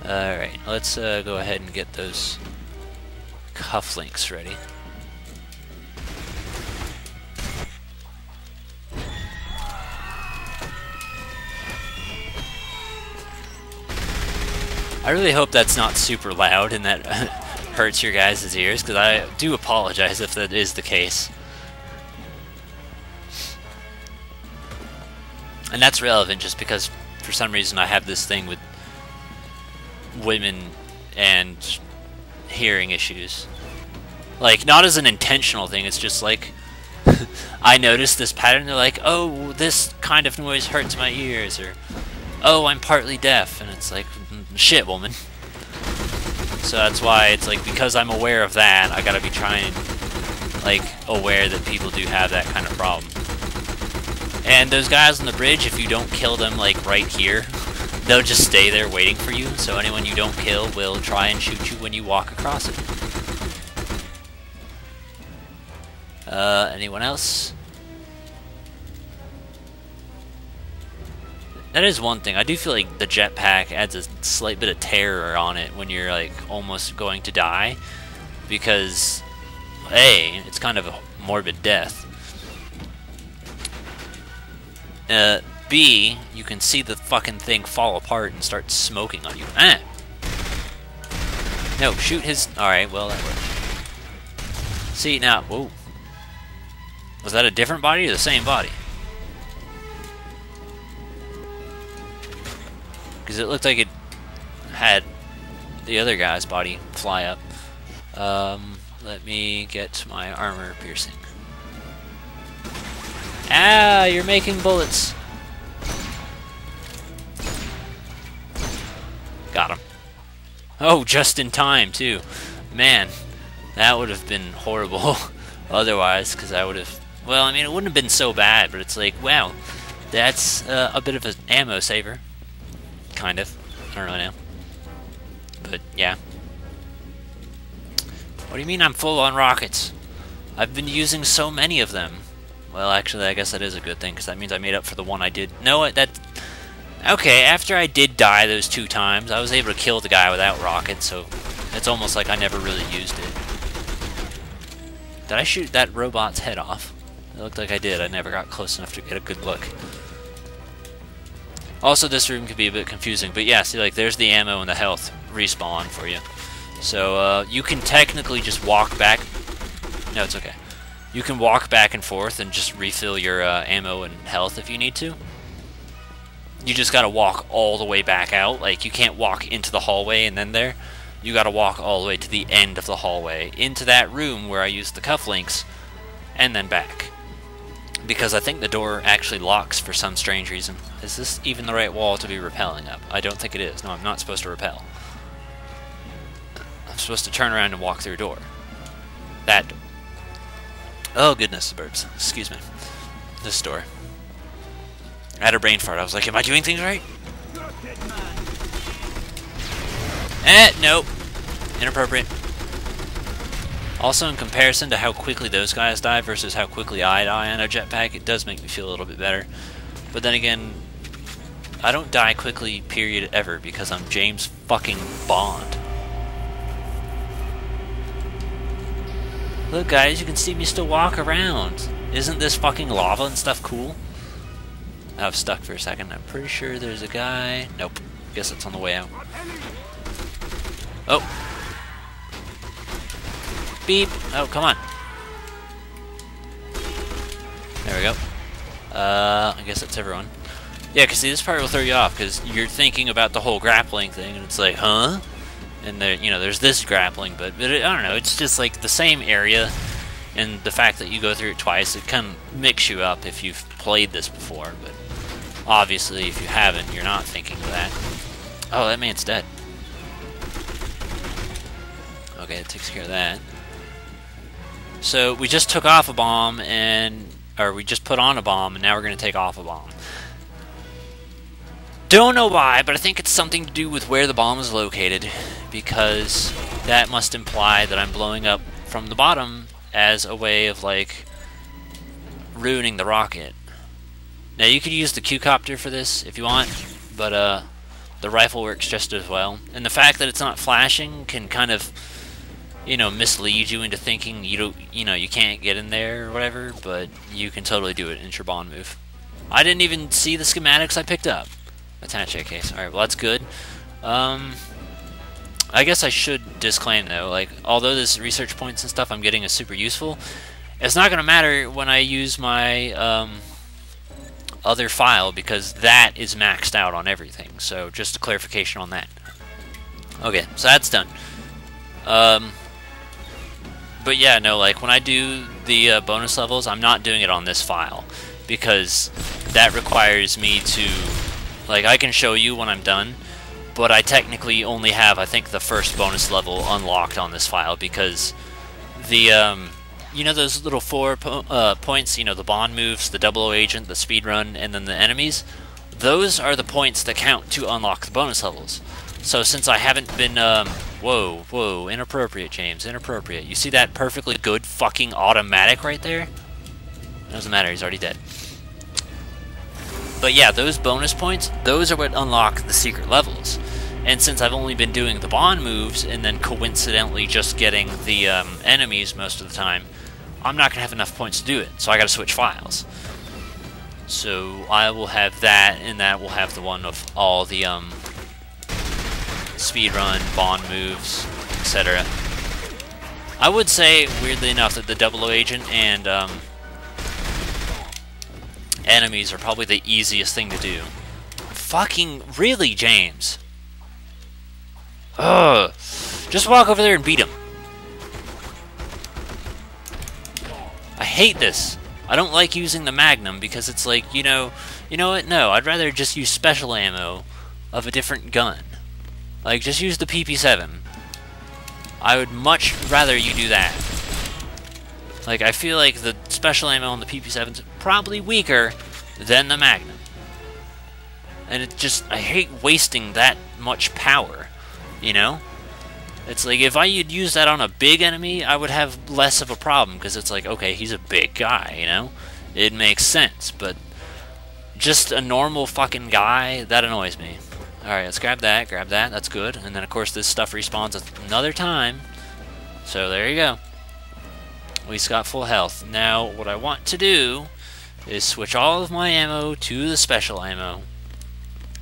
Alright, let's go ahead and get those cufflinks ready. I really hope that's not super loud and that hurts your guys' ears, because I do apologize if that is the case. And that's relevant just because for some reason I have this thing with women and hearing issues. Like, not as an intentional thing, it's just like I noticed this pattern. They're like, oh, this kind of noise hurts my ears, or oh, I'm partly deaf, and it's like, shit, woman. So that's why it's like, because I'm aware of that, I gotta be trying, like, aware that people do have that kind of problem. And those guys on the bridge, if you don't kill them, like, right here, they'll just stay there waiting for you, so anyone you don't kill will try and shoot you when you walk across it. Anyone else? That is one thing. I do feel like the jetpack adds a slight bit of terror on it when you're, like, almost going to die, because A, it's kind of a morbid death. B, you can see the fucking thing fall apart and start smoking on you. Ah! No, shoot his... Alright, well, that worked. See, now... Whoa. Was that a different body or the same body? Because it looked like it had the other guy's body fly up. Let me get my armor piercing. Ah, you're making bullets. Got him. Oh, just in time, too. Man, that would have been horrible otherwise, because I would have... Well, I mean, it wouldn't have been so bad, but it's like, wow, that's a bit of an ammo saver. Kind of. I don't know now. But, yeah. What do you mean I'm full on rockets? I've been using so many of them. Well, actually, I guess that is a good thing, because that means I made up for the one I did. No, that... Okay, after I did die those 2 times, I was able to kill the guy without rockets, so it's almost like I never really used it. Did I shoot that robot's head off? It looked like I did. I never got close enough to get a good look. Also, this room could be a bit confusing, but yeah, see, like, there's the ammo and the health respawn for you. So, you can technically just walk back... No, it's okay. You can walk back and forth and just refill your ammo and health if you need to. You just gotta walk all the way back out. Like, you can't walk into the hallway and then there. You gotta walk all the way to the end of the hallway, into that room where I used the cufflinks, and then back. Because I think the door actually locks for some strange reason. Is this even the right wall to be rappelling up? I don't think it is. No, I'm not supposed to rappel. I'm supposed to turn around and walk through a door. That door. Oh, goodness, the birds. Excuse me. This door. I had a brain fart. I was like, am I doing things right? Nope. Inappropriate. Also, in comparison to how quickly those guys die versus how quickly I die on a jetpack, it does make me feel a little bit better. But then again, I don't die quickly, period, ever, because I'm James fucking Bond. Look, guys, you can see me still walk around. Isn't this fucking lava and stuff cool? I was stuck for a second. I'm pretty sure there's a guy. Nope. Guess it's on the way out. Oh. Beep. Oh, come on. There we go. I guess that's everyone. Yeah, because see, this part will throw you off, because you're thinking about the whole grappling thing, and it's like, huh? And there, you know, there's this grappling, but I don't know, it's just like the same area, and the fact that you go through it twice, it kind of mix you up if you've played this before, but obviously if you haven't, you're not thinking of that. Oh, that man's dead. Okay, that takes care of that. So we just took off a bomb, or we just put on a bomb, and now we're going to take off a bomb. Don't know why, but I think it's something to do with where the bomb is located, because that must imply that I'm blowing up from the bottom as a way of, like, ruining the rocket. Now, you could use the Q-copter for this if you want, but the the rifle works just as well. And the fact that it's not flashing can kind of, you know, mislead you into thinking you can't get in there or whatever, but you can totally do it in your bond move. I didn't even see the schematics I picked up. Attach A case. Alright, well that's good. I guess I should disclaim though, like, although this research points and stuff I'm getting is super useful, it's not going to matter when I use my other file, because that is maxed out on everything. So just a clarification on that. Okay, so that's done. But yeah, no, like when I do the bonus levels, I'm not doing it on this file, because that requires me to, like, I can show you when I'm done, but I technically only have, I think, the first bonus level unlocked on this file, because the, you know those little 4 points, you know, the bond moves, the 00 agent, the speed run, and then the enemies? Those are the points that count to unlock the bonus levels. So since I haven't been, whoa, inappropriate, James, inappropriate. You see that perfectly good fucking automatic right there? Doesn't matter, he's already dead. But yeah, those bonus points, those are what unlock the secret levels. And since I've only been doing the bond moves, and then coincidentally just getting the enemies most of the time, I'm not going to have enough points to do it, so I got to switch files. So I will have that, and that will have the one of all the speedrun, bond moves, etc. I would say, weirdly enough, that the 00 agent and enemies are probably the easiest thing to do. Fucking really, James? Ugh. Just walk over there and beat him. I hate this. I don't like using the Magnum because it's like, you know what? No, I'd rather just use special ammo of a different gun. Like, just use the PP7. I would much rather you do that. Like, I feel like the special ammo on the PP7's probably weaker than the Magnum. And it just, I hate wasting that much power, you know? It's like, if I had used that on a big enemy, I would have less of a problem, because it's like, okay, he's a big guy, you know? It makes sense, but just a normal fucking guy, that annoys me. Alright, let's grab that, that's good. And then, of course, this stuff respawns another time. So, there you go. We just got full health. Now, what I want to do is switch all of my ammo to the special ammo.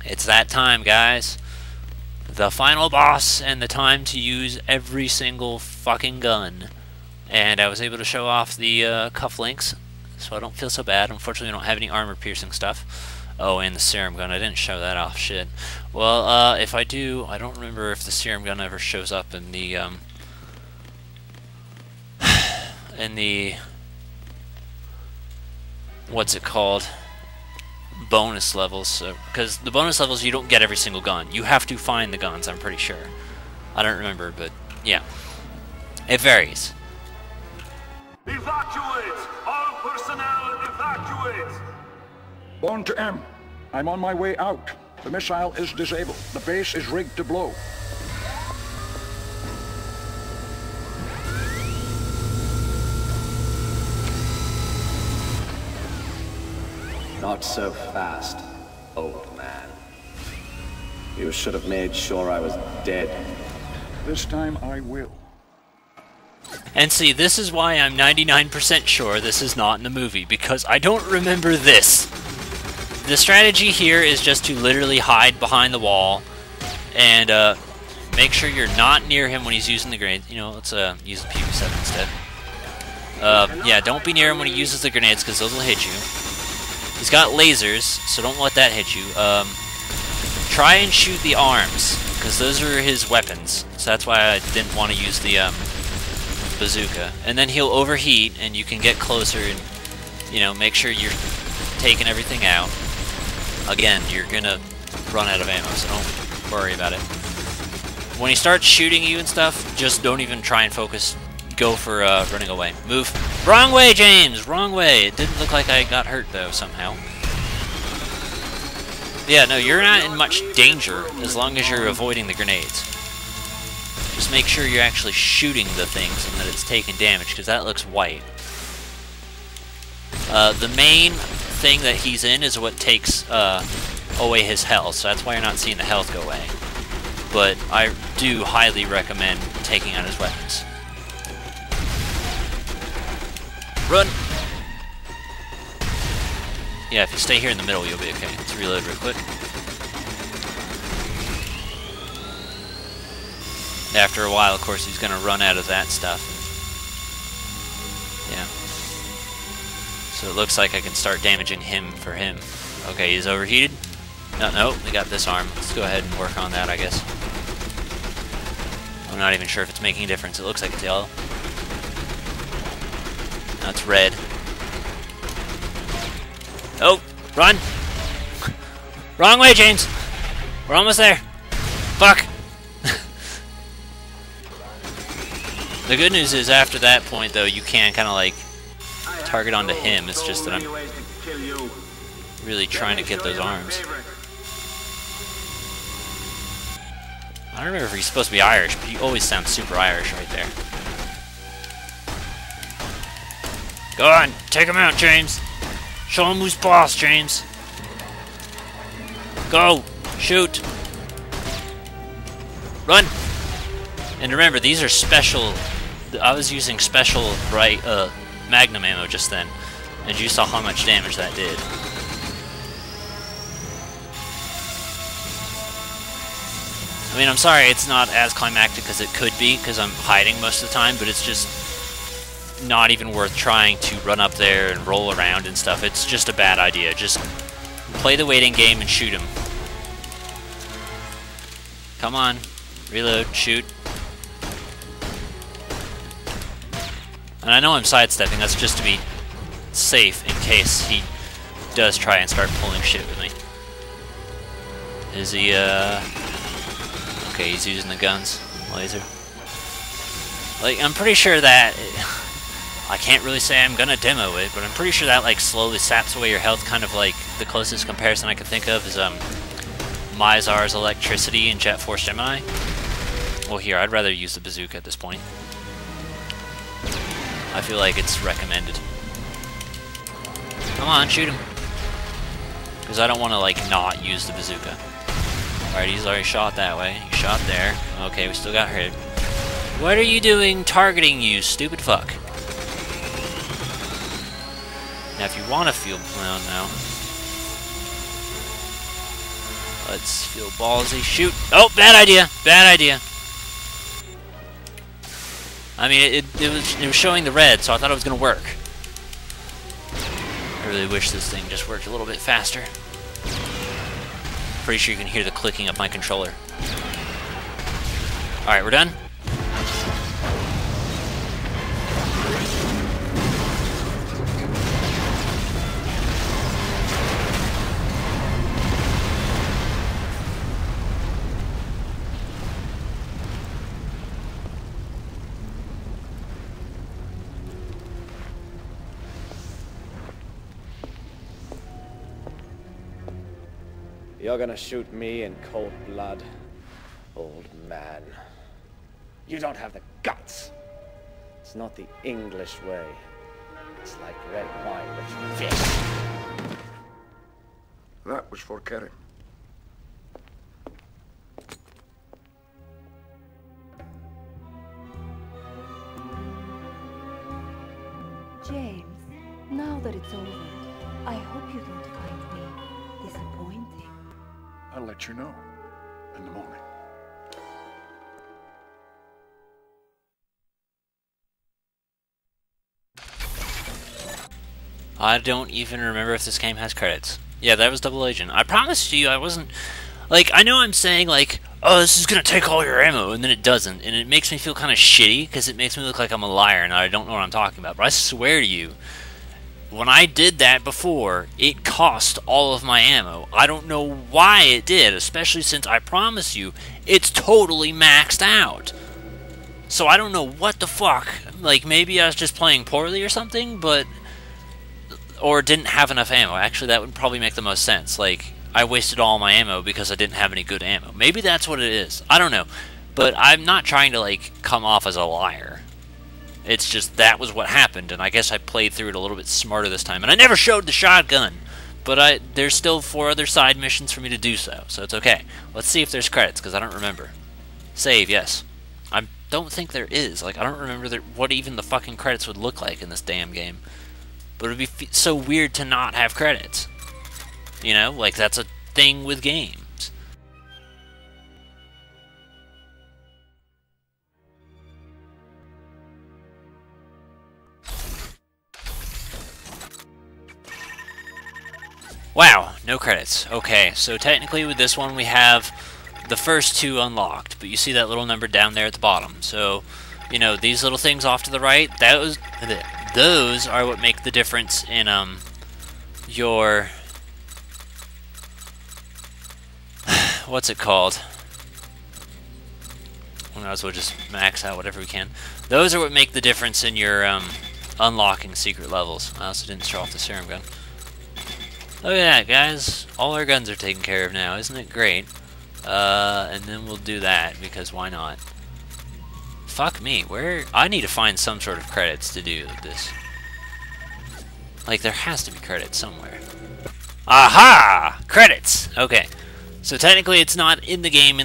It's that time, guys. The final boss, and the time to use every single fucking gun. And I was able to show off the cufflinks, so I don't feel so bad. Unfortunately, I don't have any armor-piercing stuff. Oh, and the serum gun. I didn't show that off. Shit. Well, if I do, I don't remember if the serum gun ever shows up in the, what's it called? Bonus levels, because the bonus levels you don't get every single gun. You have to find the guns, I'm pretty sure. I don't remember, but yeah. It varies. Evacuate! All personnel evacuate! Bond to M. I'm on my way out. The missile is disabled. The base is rigged to blow. Not so fast, old man. You should have made sure I was dead. This time I will. And see, this is why I'm 99% sure this is not in the movie, because I don't remember this. The strategy here is just to literally hide behind the wall and make sure you're not near him when he's using the grenade. You know, let's use the PP7 instead. Yeah, don't be near him when he uses the grenades, because those will hit you. He's got lasers, so don't let that hit you. Try and shoot the arms, because those are his weapons. So that's why I didn't want to use the bazooka. And then he'll overheat, and you can get closer and, you know, make sure you're taking everything out. Again, you're gonna run out of ammo, so don't worry about it. When he starts shooting you and stuff, just don't even try and focus. Go for running away. Move. Wrong way, James! Wrong way! It didn't look like I got hurt, though, somehow. Yeah, no, you're not in much danger as long as you're avoiding the grenades. Just make sure you're actually shooting the things and that it's taking damage, because that looks white. The main thing that he's in is what takes away his health, so that's why you're not seeing the health go away. But I do highly recommend taking out his weapons. Run! Yeah, if you stay here in the middle, you'll be okay. Let's reload real quick. After a while, of course, he's going to run out of that stuff. Yeah. So it looks like I can start damaging him for him. Okay, he's overheated. No, we got this arm. Let's go ahead and work on that, I guess. I'm not even sure if it's making a difference. It looks like it's yellow. Now it's red. Oh, run! Wrong way, James! We're almost there. Fuck! The good news is, after that point, though, you can kind of, like, target onto him. It's just that I'm really trying to get those arms. I don't remember if he's supposed to be Irish, but he always sounds super Irish right there. Go on, take him out, James. Show him who's boss, James. Go! Shoot! Run! And remember, these are special. I was using special Magnum ammo just then, and you saw how much damage that did. I mean, I'm sorry it's not as climactic as it could be, because I'm hiding most of the time, but it's just not even worth trying to run up there and roll around and stuff. It's just a bad idea. Just play the waiting game and shoot him. Come on. Reload. Shoot. And I know I'm sidestepping. That's just to be safe in case he does try and start pulling shit with me. Is he, okay, he's using the guns. Laser. Like, I'm pretty sure that... I can't really say I'm gonna demo it, but I'm pretty sure that, like, slowly saps away your health. Kind of like the closest comparison I could think of is Mizar's Electricity in Jet Force Gemini. Well, here, I'd rather use the bazooka at this point. I feel like it's recommended. Come on, shoot him. Because I don't want to, like, not use the bazooka. Alright, he's already shot that way. He shot there. Okay, we still got hit. What are you doing targeting, you stupid fuck? Now, if you want to feel... Well, no. Let's feel ballsy. Shoot! Oh, bad idea! Bad idea! I mean, it was showing the red, so I thought it was going to work. I really wish this thing just worked a little bit faster. Pretty sure you can hear the clicking of my controller. Alright, we're done? You're gonna shoot me in cold blood, old man. You don't have the guts. It's not the English way. It's like red wine with fish. That was for Kerry. James, now that it's over, I hope you don't find me disappointing. I'll let you know in the morning. I don't even remember if this game has credits. Yeah, that was Double Agent. I promised you I wasn't... Like, I know I'm saying, like, oh, this is gonna take all your ammo, and then it doesn't. And it makes me feel kind of shitty, because it makes me look like I'm a liar and I don't know what I'm talking about. But I swear to you, when I did that before, it cost all of my ammo. I don't know why it did, especially since I promise you, it's totally maxed out. So I don't know what the fuck. Like, maybe I was just playing poorly or something, but... Or didn't have enough ammo. Actually, that would probably make the most sense. Like, I wasted all my ammo because I didn't have any good ammo. Maybe that's what it is. I don't know. But I'm not trying to, like, come off as a liar. It's just that was what happened, and I guess I played through it a little bit smarter this time. And I never showed the shotgun. But there's still 4 other side missions for me to do so it's okay. Let's see if there's credits, because I don't remember. Save, yes. I don't think there is. Like, I don't remember what even the fucking credits would look like in this damn game. But it would be so weird to not have credits. You know, like, that's a thing with games. Wow, no credits. Okay, so technically with this one we have the first 2 unlocked, but you see that little number down there at the bottom. So, you know, these little things off to the right, those are what make the difference in your what's it called? We might as well just max out whatever we can. Those are what make the difference in your unlocking secret levels. I also didn't show off the serum gun. Look at that, guys. All our guns are taken care of now. Isn't it great? And then we'll do that, because why not? Fuck me. I need to find some sort of credits to do this. Like, there has to be credits somewhere. Aha! Credits! Okay. So technically it's not in the game.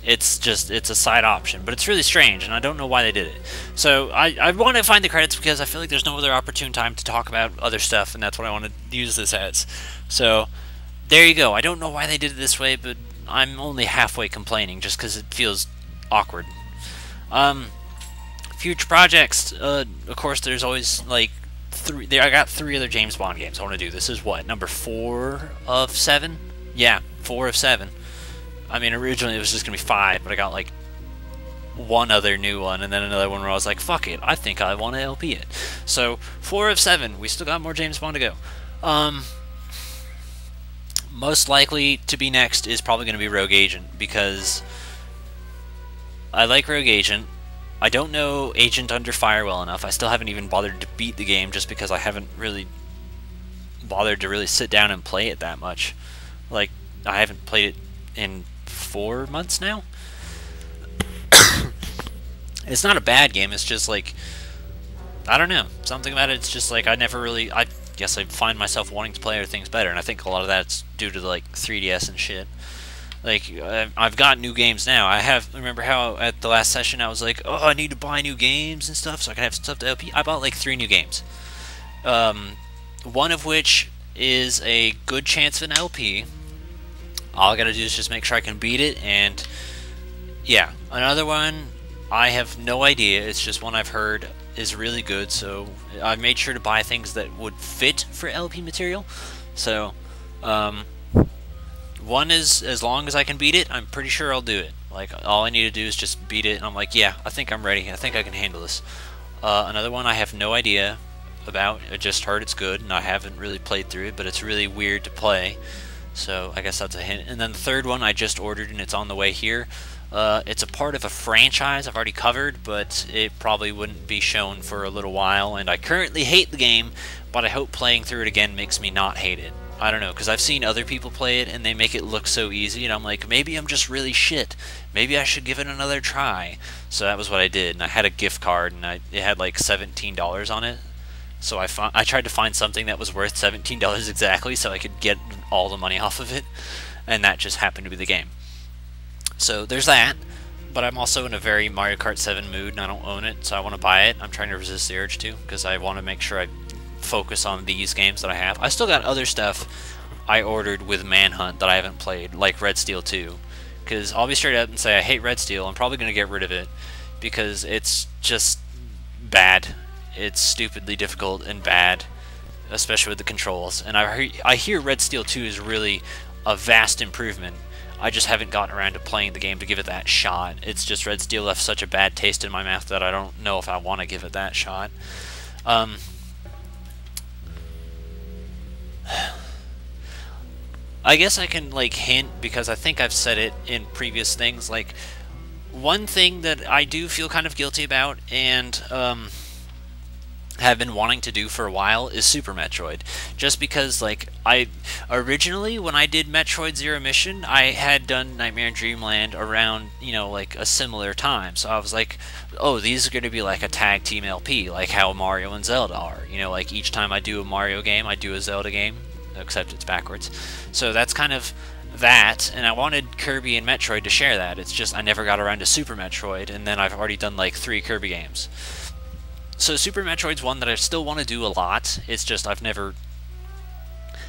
It's a side option, but it's really strange, and I don't know why they did it. So I want to find the credits because I feel like there's no other opportune time to talk about other stuff, and that's what I want to use this as. So there you go. I don't know why they did it this way, but I'm only halfway complaining just because it feels awkward. Future projects. Of course, there's always like 3. I got 3 other James Bond games I want to do. This is what, number 4 of 7? Yeah, 4 of 7. I mean, originally it was just going to be 5, but I got, like, 1 other new one, and then another one where I was like, fuck it, I think I want to LP it. So, 4 of 7. We still got more James Bond to go. Most likely to be next is probably going to be Rogue Agent, because I like Rogue Agent. I don't know Agent Under Fire well enough. I still haven't even bothered to beat the game, just because I haven't really bothered to really sit down and play it that much. Like, I haven't played it in 4 months now. It's not a bad game, it's just like, I don't know, something about it, it's just like I guess I find myself wanting to play other things better, and I think a lot of that's due to like 3DS and shit. Like, I've got new games now. Remember how at the last session I was like, oh, I need to buy new games and stuff so I can have stuff to LP? I bought like 3 new games. One of which is a good chance of an LP. All I gotta do is just make sure I can beat it, and yeah. Another one, I have no idea. It's just one I've heard is really good, so I made sure to buy things that would fit for LP material. So, one is, as long as I can beat it, I'm pretty sure I'll do it. Like, all I need to do is just beat it, and I'm like, yeah, I think I'm ready. I think I can handle this. Another one I have no idea about. I just heard it's good, and I haven't really played through it, but it's really weird to play. So I guess that's a hint. And then the third one I just ordered, and it's on the way here. It's a part of a franchise I've already covered, but it probably wouldn't be shown for a little while. And I currently hate the game, but I hope playing through it again makes me not hate it. I don't know, because I've seen other people play it, and they make it look so easy, and I'm like, maybe I'm just really shit. Maybe I should give it another try. So that was what I did, and I had a gift card, and it had like $17 on it. So I tried to find something that was worth $17 exactly so I could get all the money off of it, and that just happened to be the game. So there's that, but I'm also in a very Mario Kart 7 mood, and I don't own it, so I want to buy it. I'm trying to resist the urge to, because I want to make sure I focus on these games that I have. I still got other stuff I ordered with Manhunt that I haven't played, like Red Steel 2, because I'll be straight up and say I hate Red Steel. I'm probably going to get rid of it, because it's just bad. It's stupidly difficult and bad, especially with the controls. And I hear Red Steel 2 is really a vast improvement. I just haven't gotten around to playing the game to give it that shot. It's just Red Steel left such a bad taste in my mouth that I don't know if I want to give it that shot. I guess I can like hint, because I think I've said it in previous things. Like, one thing that I do feel kind of guilty about, and have been wanting to do for a while, is Super Metroid. Just because, like, originally when I did Metroid Zero Mission, I had done Nightmare in Dreamland around, you know, like a similar time. So I was like, oh, these are going to be like a tag team LP, like how Mario and Zelda are. You know, like each time I do a Mario game, I do a Zelda game. except it's backwards. So that's kind of that, and I wanted Kirby and Metroid to share that. It's just I never got around to Super Metroid, and then I've already done like 3 Kirby games. So Super Metroid's one that I still want to do a lot. It's just I've never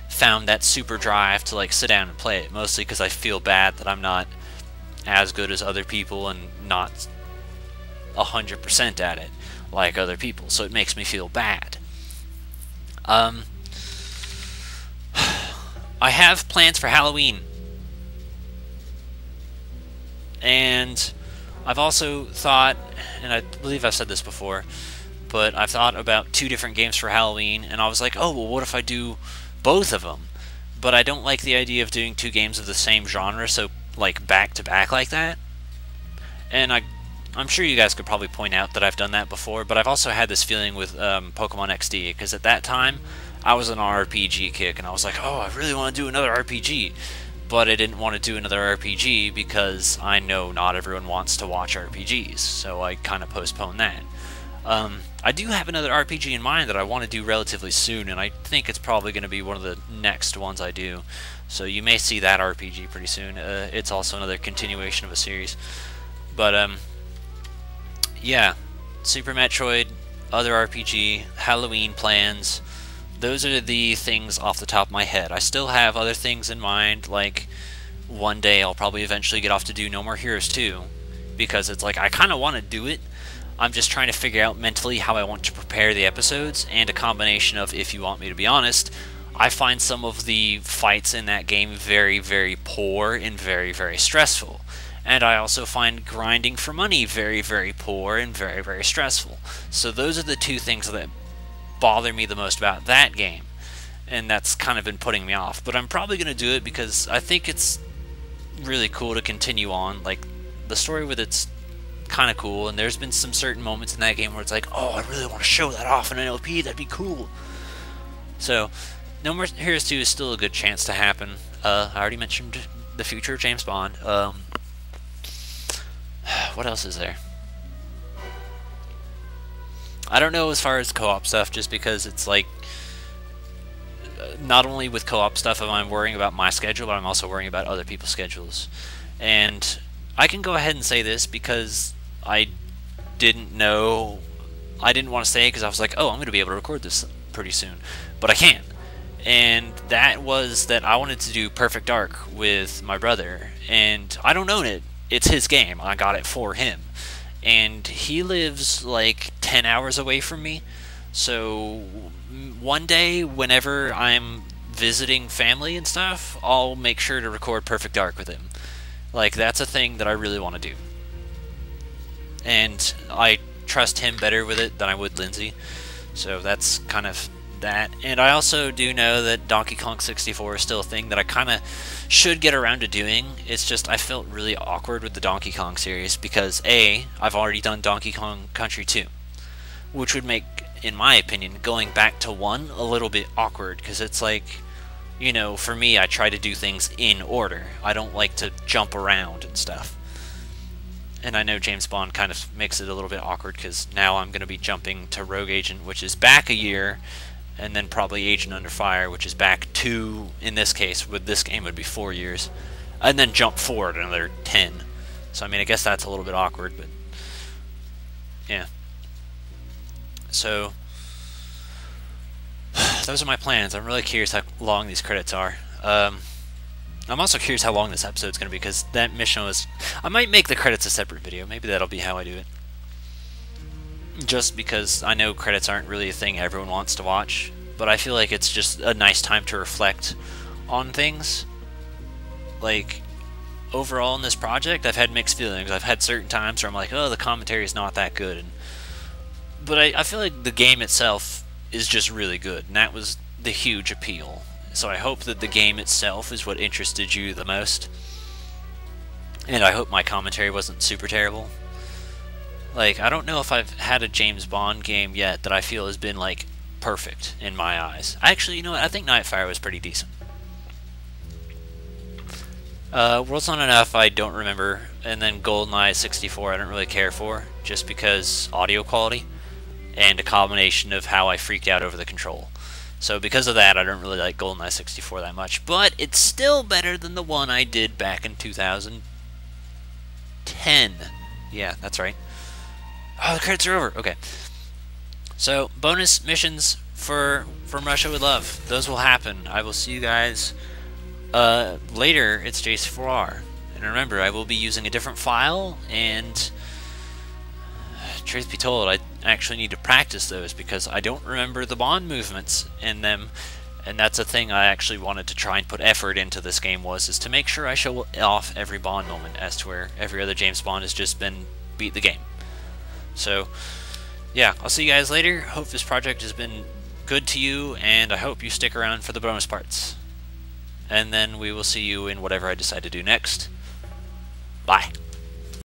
found that super drive to like sit down and play it, mostly because I feel bad that I'm not as good as other people and not 100% at it like other people, so it makes me feel bad. I have plans for Halloween, and I've also thought, and I believe I've said this before, but I've thought about 2 different games for Halloween, and I was like, oh, well, what if I do both of them? But I don't like the idea of doing 2 games of the same genre, so like back to back like that. And I'm sure you guys could probably point out that I've done that before, but I've also had this feeling with Pokemon XD, because at that time I was on an RPG kick, and I was like, oh, I really want to do another RPG. But I didn't want to do another RPG because I know not everyone wants to watch RPGs, so I kind of postponed that. I do have another RPG in mind that I want to do relatively soon, and I think it's probably going to be one of the next ones I do. So you may see that RPG pretty soon. It's also another continuation of a series. But, yeah. Super Metroid, other RPG, Halloween plans. Those are the things off the top of my head. I still have other things in mind, like one day I'll probably eventually get off to do No More Heroes 2, because it's like I kind of want to do it. I'm just trying to figure out mentally how I want to prepare the episodes, and a combination of, if you want me to be honest, I find some of the fights in that game very, very poor and very, very stressful. And I also find grinding for money very, very poor and very, very stressful. So those are the 2 things that bother me the most about that game, and that's kind of been putting me off. But I'm probably going to do it because I think it's really cool to continue on. Like, the story with it's kind of cool, and there's been some certain moments in that game where it's like, oh, I really want to show that off in an LP, that'd be cool. So No More Heroes 2 is still a good chance to happen. I already mentioned the future of James Bond. What else is there? I don't know as far as co-op stuff, just because it's like, not only with co-op stuff am I worrying about my schedule, but I'm also worrying about other people's schedules. And I can go ahead and say this because I didn't want to say it because I was like, oh, I'm going to be able to record this pretty soon. But I can't. And that was that I wanted to do Perfect Dark with my brother, and I don't own it. It's his game. I got it for him. And he lives like 10 hours away from me. So one day, whenever I'm visiting family and stuff, I'll make sure to record Perfect Dark with him. Like, that's a thing that I really want to do. And I trust him better with it than I would Lindsay. So that's kind of that. And I also do know that Donkey Kong 64 is still a thing that I kind of should get around to doing. It's just I felt really awkward with the Donkey Kong series because A, I've already done Donkey Kong Country 2, which would make, in my opinion, going back to 1 a little bit awkward, because it's like, you know, for me, I try to do things in order. I don't like to jump around and stuff. And I know James Bond kind of makes it a little bit awkward, because now I'm going to be jumping to Rogue Agent, which is back a year, and then probably Agent Under Fire, which is back 2, in this case, with this game would be 4 years, and then jump forward another 10. So, I mean, I guess that's a little bit awkward, but yeah. So, those are my plans. I'm really curious how long these credits are. I'm also curious how long this episode's going to be, because that mission was... I might make the credits a separate video. Maybe that'll be how I do it. Just because I know credits aren't really a thing everyone wants to watch, but I feel like it's just a nice time to reflect on things. Like, overall in this project, I've had mixed feelings. I've had certain times where I'm like, oh, the commentary is not that good. But I feel like the game itself is just really good, and that was the huge appeal. So I hope that the game itself is what interested you the most. And I hope my commentary wasn't super terrible. Like, I don't know if I've had a James Bond game yet that I feel has been, like, perfect in my eyes. Actually, you know what? I think Nightfire was pretty decent. World's Not Enough, I don't remember. And then GoldenEye 64, I don't really care for, just because audio quality and a combination of how I freaked out over the control. So because of that, I don't really like GoldenEye 64 that much, but it's still better than the one I did back in 2010. Yeah, that's right. Oh, the credits are over. Okay. So, bonus missions from Russia with Love. Those will happen. I will see you guys later. It's JC4R. And remember, I will be using a different file, and truth be told, I actually need to practice those because I don't remember the Bond movements in them, and that's a thing I actually wanted to try and put effort into this game is to make sure I show off every Bond moment, as to where every other James Bond has just been beat the game. So, yeah, I'll see you guys later. Hope this project has been good to you, and I hope you stick around for the bonus parts. And then we will see you in whatever I decide to do next. Bye.